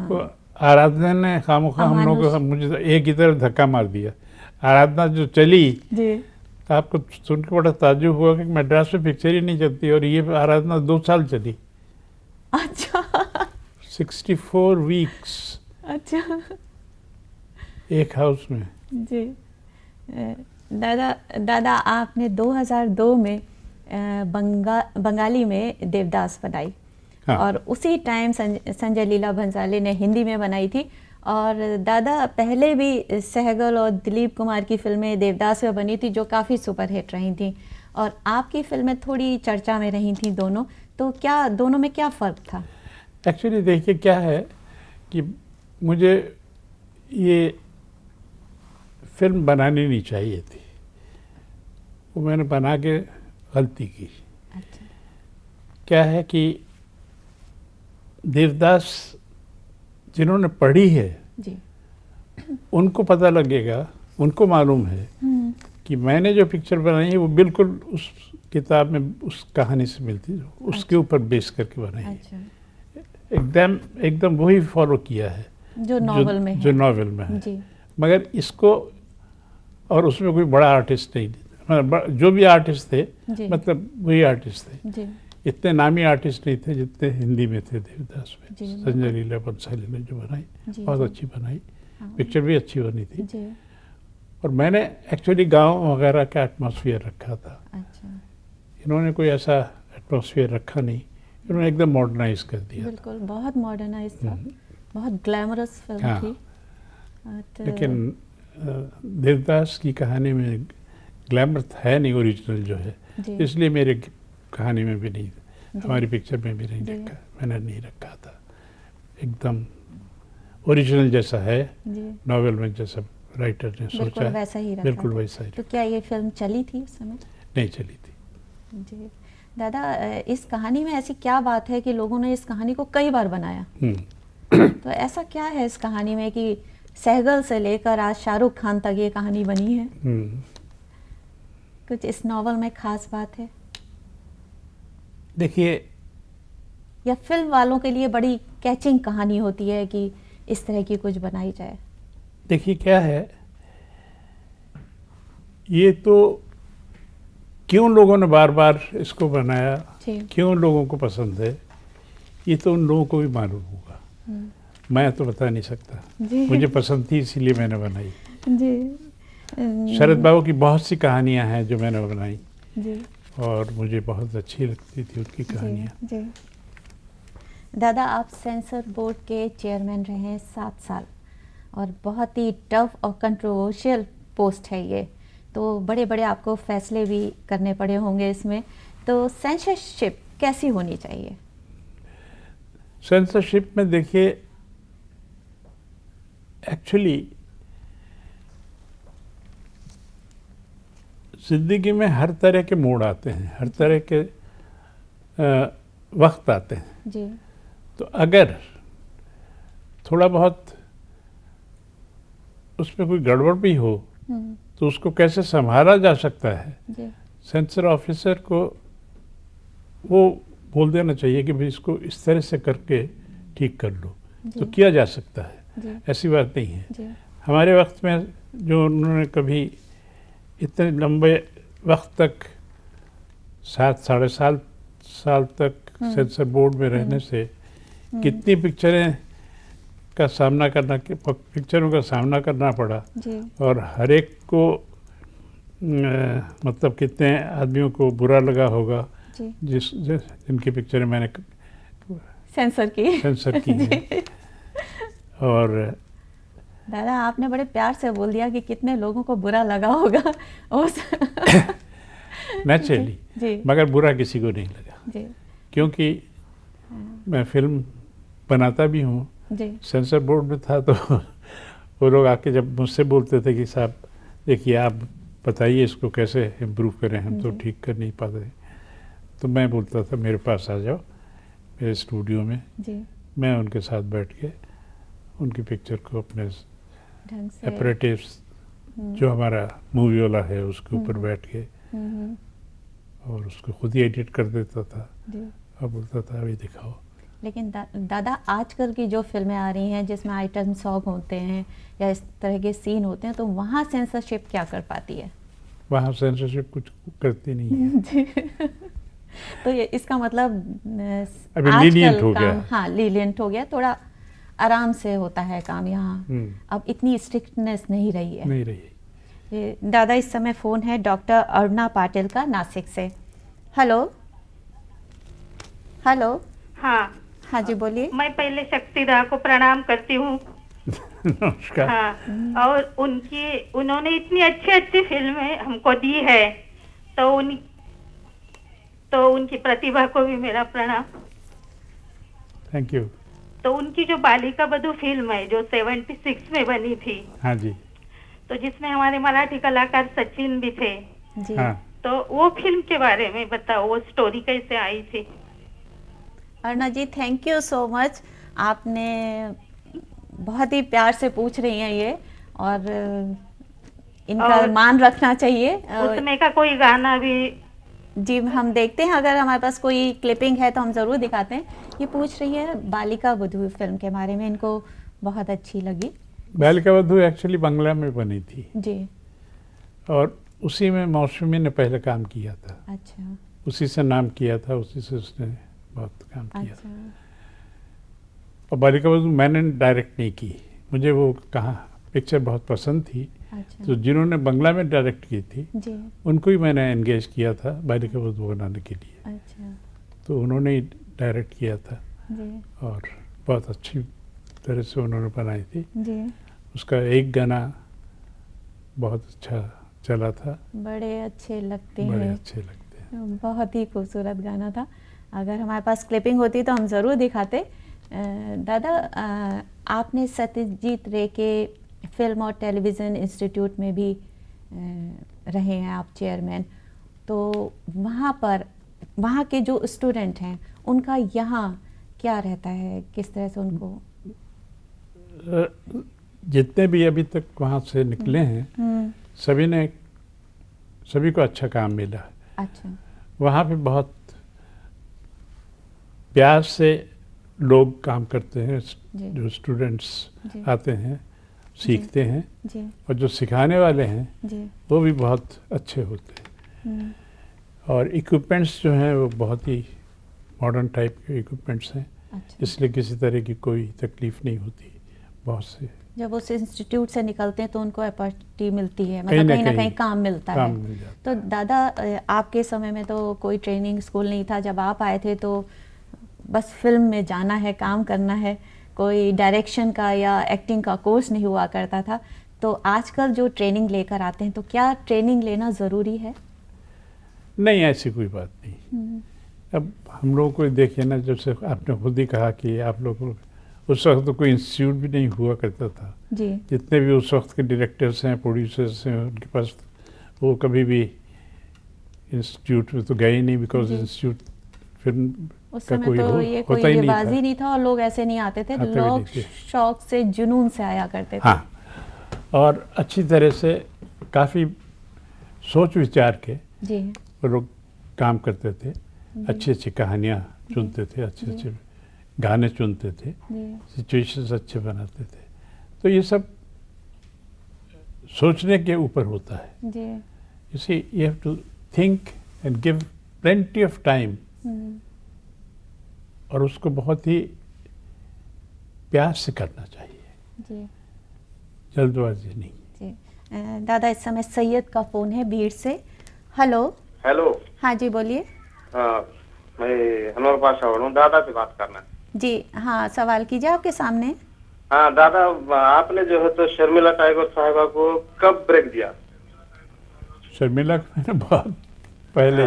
तो आराधना ने खामोखा हम लोगों को, मुझे तो एक ही तरफ धक्का मार दिया। आराधना जो चली, जी, तो आपको सुन के बड़ा ताज्जुब हुआ कि मद्रास में पिक्चर ही नहीं चलती, और ये आराधना 2 साल चली। अच्छा, 64 वीक्स अच्छा, एक हाउस में। जी। दादा, आपने 2002 में बंगाली में देवदास बनाई। हाँ। और उसी टाइम संजय लीला भंसाली ने हिंदी में बनाई थी। और दादा, पहले भी सहगल और दिलीप कुमार की फिल्में देवदास में बनी थी, जो काफ़ी सुपरहिट रही थी, और आपकी फिल्में थोड़ी चर्चा में रही थी दोनों। तो क्या दोनों में क्या फ़र्क था? एक्चुअली देखिए क्या है कि मुझे ये फिल्म बनानी नहीं चाहिए थी, वो मैंने बना के गलती की। अच्छा, क्या है कि देवदास जिन्होंने पढ़ी है जी, उनको पता लगेगा, उनको मालूम है कि मैंने जो पिक्चर बनाई है वो बिल्कुल उस किताब में उस कहानी से मिलती है, उसके ऊपर बेस करके बनाई है। अच्छा, एकदम वही फॉलो किया है जो नॉवल में है। जो नॉवेल में है। जी, मगर इसको, और उसमें कोई बड़ा आर्टिस्ट नहीं, मतलब जो भी आर्टिस्ट थे जी, मतलब वही आर्टिस्ट थे। जी, इतने नामी आर्टिस्ट नहीं थे जितने हिंदी में थे देवदास में। जी, संजय लीला भंसाली ने जो बनाई, जी, बहुत जी। अच्छी बनाई, हाँ, पिक्चर भी अच्छी बनी थी। जी, और मैंने एक्चुअली गांव वगैरह का एटमॉस्फेयर रखा था, अच्छा, इन्होंने कोई ऐसा एटमॉस्फेयर रखा नहीं, इन्होंने एकदम मॉडर्नाइज कर दिया। बिल्कुल, बहुत मॉडर्नाइज था, बहुत ग्लैमरस फिल्म हाँ। थी। तो लेकिन देवदास की कहानी में ग्लैमर है नहीं ओरिजिनल जो है, जी, इसलिए मेरे कहानी में भी नहीं, हमारी पिक्चर में भी नहीं जी। रखा, मैंने नहीं रखा था। एकदम ओरिजिनल जैसा है, जी, नॉवेल में जैसा राइटर ने बिल्कुल सोचा है, वैसा ही रखा बिल्कुल था। वैसा ही तो क्या ये फिल्म चली थी उस समय? नहीं चली थी। जी दादा, इस कहानी में ऐसी क्या बात है कि लोगों ने इस कहानी को कई बार बनाया? तो ऐसा क्या है इस कहानी में कि सहगल से लेकर आज शाहरुख खान तक ये कहानी बनी है। कुछ इस नॉवल में खास बात है? देखिए, या फिल्म वालों के लिए बड़ी कैचिंग कहानी होती है कि इस तरह की कुछ बनाई जाए? देखिए क्या है, ये तो क्यों लोगों ने बार बार इसको बनाया, क्यों लोगों को पसंद है, ये तो उन लोगों को भी मालूम होगा। मैं तो बता नहीं सकता। मुझे पसंद थी इसीलिए मैंने बनाई। जी। शरद बाबू की बहुत सी कहानियां हैं जो मैंने बनाई जी। और मुझे बहुत अच्छी लगती थी उनकी कहानियां। जी। दादा, आप सेंसर बोर्ड के चेयरमैन रहे हैं 7 साल और बहुत ही टफ और कंट्रोवर्शियल पोस्ट है ये, तो बड़े बड़े आपको फैसले भी करने पड़े होंगे इसमें, तो सेंसरशिप कैसी होनी चाहिए? सेंसरशिप में देखिए, एक्चुअली जिंदगी में हर तरह के मोड़ आते हैं, हर तरह के वक्त आते हैं जी। तो अगर थोड़ा बहुत उसमें कोई गड़बड़ भी हो तो उसको कैसे संभाला जा सकता है, सेंसर ऑफिसर को वो बोल देना चाहिए कि भाई इसको इस तरह से करके ठीक कर लो, तो किया जा सकता है। ऐसी बात नहीं है। हमारे वक्त में जो उन्होंने कभी इतने लंबे वक्त तक 7 साढ़े 7 साल तक सेंसर बोर्ड में रहने से कितनी पिक्चरों का सामना करना पड़ा और हर एक को मतलब कितने आदमियों को बुरा लगा होगा जिनकी पिक्चरें मैंने सेंसर की है। और दादा, आपने बड़े प्यार से बोल दिया कि कितने लोगों को बुरा लगा होगा उस नेचुरली, मगर बुरा किसी को नहीं लगा क्योंकि मैं फिल्म बनाता भी हूँ। सेंसर बोर्ड में था तो वो लोग आके जब मुझसे बोलते थे कि साहब देखिए आप बताइए इसको कैसे इम्प्रूव करें, हम तो ठीक कर नहीं पाते, तो मैं बोलता था मेरे पास आ जाओ मेरे स्टूडियो में, मैं उनके साथ बैठ के उनकी पिक्चर को अपने ऑपरेटिव्स जो हमारा मूवी वाला है उसके ऊपर बैठ के और उसको खुद ही एडिट कर देता था और बोलता था अभी दिखाओ। लेकिन दादा, आजकल की जो फिल्में आ रही हैं जिसमें आइटम सॉन्ग होते हैं या इस तरह के सीन होते हैं, तो वहाँ सेंसरशिप क्या कर पाती है? वहाँ सेंसरशिप कुछ करती नहीं है। तो ये इसका मतलब अभी लीनियंट हो गया। हाँ, लीनियंट हो गया, थोड़ा आराम से होता है काम यहाँ। अब इतनी स्ट्रिक्टनेस नहीं रही है। दादा, इस समय फ़ोन है डॉक्टर अरुणा पाटिल का नासिक से। हेलो। हाँ जी, बोलिए। मैं पहले शक्तिदा को प्रणाम करती हूँ। नमस्कार। हाँ, और उन्होंने इतनी अच्छी फिल्में हमको दी है, तो उनकी प्रतिभा को भी मेरा प्रणाम। Thank you. तो उनकी जो बालिका बधू फिल्म है जो 76 में बनी थी, हाँ जी, तो जिसमें हमारे मराठी कलाकार सचिन भी थे जी। हाँ। तो वो फिल्म के बारे में बताओ, वो स्टोरी कैसे आई थी? अरुणा जी, थैंक यू सो मच। आपने बहुत ही प्यार से पूछ रही हैं ये, और इनका मान रखना चाहिए। उसमें का कोई गाना भी? जी, हम देखते हैं, अगर हमारे पास कोई क्लिपिंग है तो हम ज़रूर दिखाते हैं। ये पूछ रही है बालिका बधू फिल्म के बारे में, इनको बहुत अच्छी लगी। बालिका बधू एक्चुअली बंगला में बनी थी जी, और उसी में मौसमी ने पहले काम किया था। अच्छा। उसी से नाम किया था, उसी से उसने बहुत काम किया। अच्छा। और बालिका बधू मैंने डायरेक्ट नहीं की, मुझे वो पिक्चर बहुत पसंद थी। अच्छा। तो जिन्होंने बंगला में डायरेक्ट की थी जी, उनको ही मैंने एंगेज किया था बालिका बधू बनाने के लिए। अच्छा। तो उन्होंने ही डायरेक्ट किया था जी, और बहुत अच्छी तरह से उन्होंने बनाई थी जी। उसका एक गाना बहुत अच्छा चला था। बड़े अच्छे लगते बड़े हैं, अच्छे लगते हैं। बहुत ही खूबसूरत गाना था। अगर हमारे पास क्लिपिंग होती तो हम ज़रूर दिखाते। दादा, आपने सत्यजीत रे के फिल्म और टेलीविज़न इंस्टीट्यूट में भी रहे हैं आप चेयरमैन, तो वहाँ के जो स्टूडेंट हैं उनका यहाँ क्या रहता है, किस तरह से उनको? जितने भी अभी तक वहाँ से निकले हैं सभी को अच्छा काम मिला। अच्छा। वहाँ पे बहुत प्यार से लोग काम करते हैं, जो स्टूडेंट्स आते हैं सीखते हैं जी। और जो सिखाने वाले हैं जी। वो भी बहुत अच्छे होते हैं। और इक्विपमेंट्स जो हैं वो बहुत ही मॉडर्न टाइप के इक्विपमेंट्स हैं। अच्छा। इसलिए किसी तरह की कोई तकलीफ नहीं होती। बहुत से जब उस इंस्टीट्यूट से निकलते हैं तो उनको अपॉर्चुनिटी मिलती है, कहीं मतलब ना कहीं ना कहीं कहीं काम मिलता काम है। मिल जाता तो दादा आपके समय में तो कोई ट्रेनिंग स्कूल नहीं था, जब आप आए थे तो बस फिल्म में जाना है, काम करना है, कोई डायरेक्शन का या एक्टिंग का कोर्स नहीं हुआ करता था। तो आजकल जो ट्रेनिंग लेकर आते हैं तो क्या ट्रेनिंग लेना ज़रूरी है? नहीं, ऐसी कोई बात नहीं। अब हम लोगों को देखिए ना, जब से आपने खुद ही कहा कि आप लोगों उस वक्त तो कोई इंस्टीट्यूट भी नहीं हुआ करता था जी। जितने भी उस वक्त के डायरेक्टर्स हैं, प्रोड्यूसर्स हैं, उनके पास वो कभी भी इंस्टीट्यूट में तो गए ही नहीं, बिकॉज इंस्टीट्यूट फिल्म उस का समय कोई तो ये कोई होता ही बाजी नहीं था और लोग ऐसे नहीं आते थे, आते भी लोग नहीं थे। शौक से जुनून से आया करते थे। हाँ, और अच्छी तरह से काफ़ी सोच विचार के जी। वो लोग काम करते थे, अच्छी अच्छी कहानियाँ चुनते थे, अच्छे अच्छे गाने चुनते थे, सिचुएशंस अच्छे बनाते थे। तो ये सब सोचने के ऊपर होता है। जी। You see, you have to think and give plenty of time, और उसको बहुत ही प्यार से करना चाहिए। जी। जल्दबाजी नहीं। जी। दादा इस समय सैयद का फ़ोन है भीड़ से। हेलो। हेलो। हाँ जी, बोलिए। हाँ, मैं अनवर पाशा हूँ, दादा से बात करना है। जी हाँ, सवाल कीजिए, आपके सामने। हाँ दादा, आपने जो है तो शर्मिला टैगोर साहिबा को कब ब्रेक दिया? शर्मिला को मैंने बहुत पहले।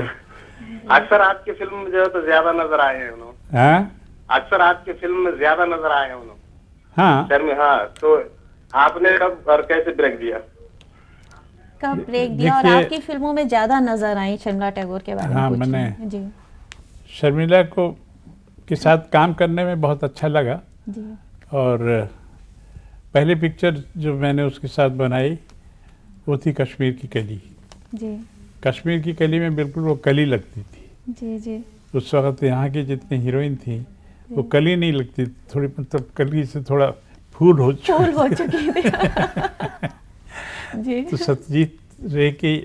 अक्सर आपकी फिल्म में जो है तो ज्यादा नजर आए हैं उन्होंने। हाँ, अक्सर आपकी फिल्म में ज्यादा नजर आए हैं उन्होंने। हाँ, हाँ, तो आपने कब और कैसे ब्रेक दिया? कब ब्रेक दिया और आपकी फिल्मों में ज्यादा नजर आई शर्मिला टैगोर के बारे में? हाँ, पूछिए। मैंने जी। शर्मिला को के साथ काम करने में बहुत अच्छा लगा। जी। और पहली पिक्चर जो मैंने उसके साथ बनाई वो थी कश्मीर की कली। जी। कश्मीर की कली में बिल्कुल वो कली लगती थी। जी। जी। उस वक्त यहाँ की जितनी हीरोइन थी वो कली नहीं लगती, थोड़ी मतलब कली से थोड़ा फूल हो चुकी थी। जी। तो सत्यजीत रे की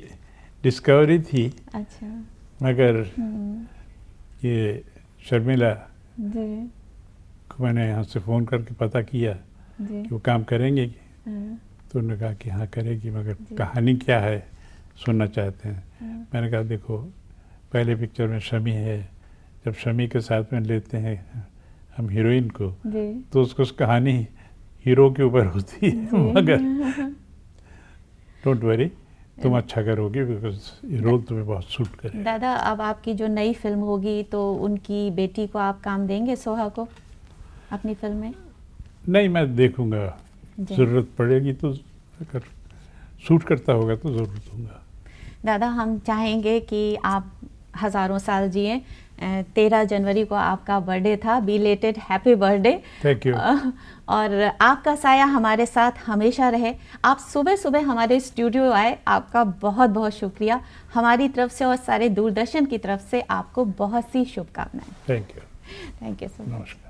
डिस्कवरी थी। अच्छा। मगर ये शर्मिला जी। को मैंने यहाँ से फ़ोन करके पता किया जी। कि वो काम करेंगे, तो उन्होंने कहा कि हाँ करेगी, मगर कहानी क्या है सुनना चाहते हैं। मैंने कहा देखो, पहले पिक्चर में शमी है, जब शमी के साथ में लेते हैं हम हीरोइन को तो उसको उस कहानी हीरो के ऊपर होती है, मगर डोंट वरी, तुम अच्छा करोगे बिकॉज ये रोल तुम्हें बहुत सूट करेगा। दादा, अब आपकी जो नई फिल्म होगी तो उनकी बेटी को आप काम देंगे, सोहा को, अपनी फिल्म में? नहीं, मैं देखूंगा, ज़रूरत पड़ेगी तो, अगर सूट करता होगा तो ज़रूर दूंगा। दादा, हम चाहेंगे कि आप हज़ारों साल जिए। 13 जनवरी को आपका बर्थडे था, belated happy birthday. Thank you. और आपका साया हमारे साथ हमेशा रहे। आप सुबह सुबह हमारे स्टूडियो आए, आपका बहुत बहुत शुक्रिया। हमारी तरफ से और सारे दूरदर्शन की तरफ से आपको बहुत सी शुभकामनाएं। Thank you. Thank you so much. नमस्कार।